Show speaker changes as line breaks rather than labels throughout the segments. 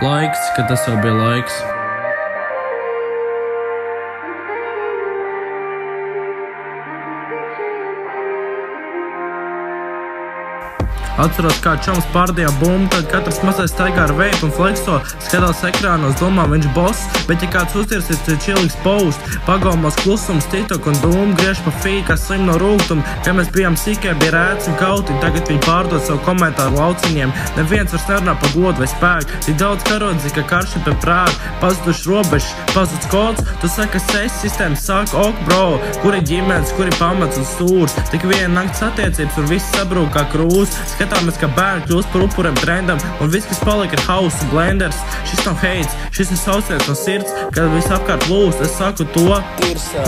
Laiks, kad tas jau bija laiks. Atceros, kā čoms pārdīja bumbu, tad katrs mazais staigā ar veipu un flexo, skatās ekrānos, domā viņš boss, bet ja kāds uztirsies, tad čilīgs post, pagalmos klusums, tiktok un dūmu, griež pa fī, kā slim no rūgtuma, kad mēs bijām sīkai, bija rēts un kautiņi, tagad viņi pārdod savu komentāru lauciņiem, neviens vairs nerunā par godu vai spēku, tik daudz karodzi, ka karši pie prāta, pazuduši robežas, pazuds kods, tu saki, ka sēs sistēmas saka, ok bro, kuri ģimenes, kuri pamats un stūrs, tik viena nakts attiecības un viss sabrūk kā krūs, skatāmies, kā bērni kļūst par upuriem trendam, un viss, kas palika, ir hausa blenders. Šis nav heits, šis ir sauciens no sirds, kad viss apkārt lūst. Es saku to,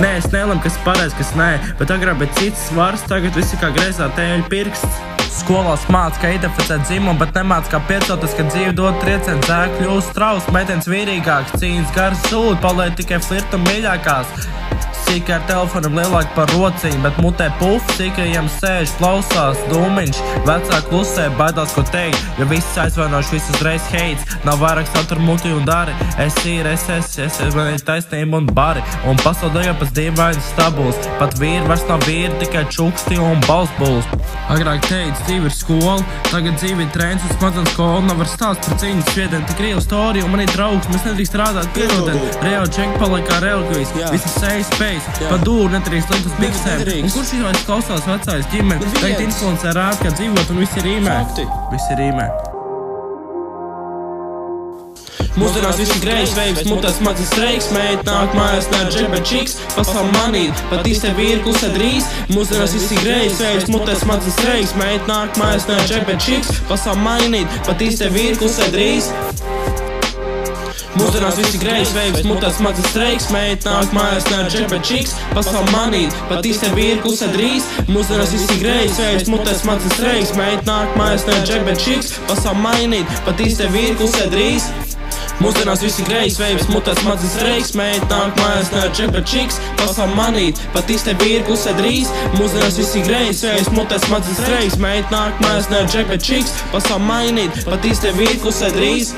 nē, es nelemu, kas pareiz, kas nē, bet agrāk bija cits svars, tagad viss ir kā greizā tēļa pirksts. Skolās māc, kā identificēt dzimumu, bet nemāc kā piecoties, ka dzīve dod triecienu, dzēk kļūst strauss, meitenes vīrīgāks, cīņas garas sūd, paliek tikai flirtu mīļākās. Sīkai ar telefonam lielāk par rociņu, bet mutē puf, sīkajiem sēž, klausās, dūmiņš, vecāk klusē, baidās ko teikt, jo viss aizvainoši, viss uzreiz heits, nav vairāk satur muti un dari, es man ir taisnība un bari, un pasaudējā pēc dīvainas stabuls, pat vīri vairs nav vīri, tikai čuksti un balsbuls. Agrāk teica, dzīve ir skola, tagad dzīve ir trends un smadzenes skola, nav var stāst par cīņas šviedien, tik real story, un man ir draugs, mēs nedrīkst strādāt pierodēt, real check palika kā relikvijas, visas sejas spējas, pa dūru netrīkst likt uz biksēm, un kurš izvairs klausās vecājas ģimeni, tagad influencē rād, kā dzīvot, un viss ir rīmē. Viss ir rīmē. Mūsdienās visi grējs, veids, mutās mazas streiks, meit nāk mājās nēr džekbet čiks, pasauli manīt, pat īstē vīri klusē drīz. Mūsdienās visi grējs, veids, mutās mazas streiks, meit nāk mājās nēr džekbet čiks, pasauli manīt, pat īstē vīri klusē drīz. Mūsdienās visi grējs, veids, mutās mazas streiks, meit nāk mājās nēr džekbet čiks, pasauli manīt, pat īstē vīri klusē drīz. Mūsdienās visi grējs, veids, mutās mazas streiks, meit nāk mājās nēr džekbet čiks, pasauli manīt, pat īstē vīri klusē drīz. Mūsdienās visi grējs, veids, mutās mazas streiks, meit nāk mājās nēr džekbet čiks, pasauli manīt, pat īstē vīri klusē drīz. Mūsdienās visi grējs, veids, mutās mazas streiks, meit nāk mājās nēr džekbet čiks, pasauli manīt, pat īstē vīri klusē drīz.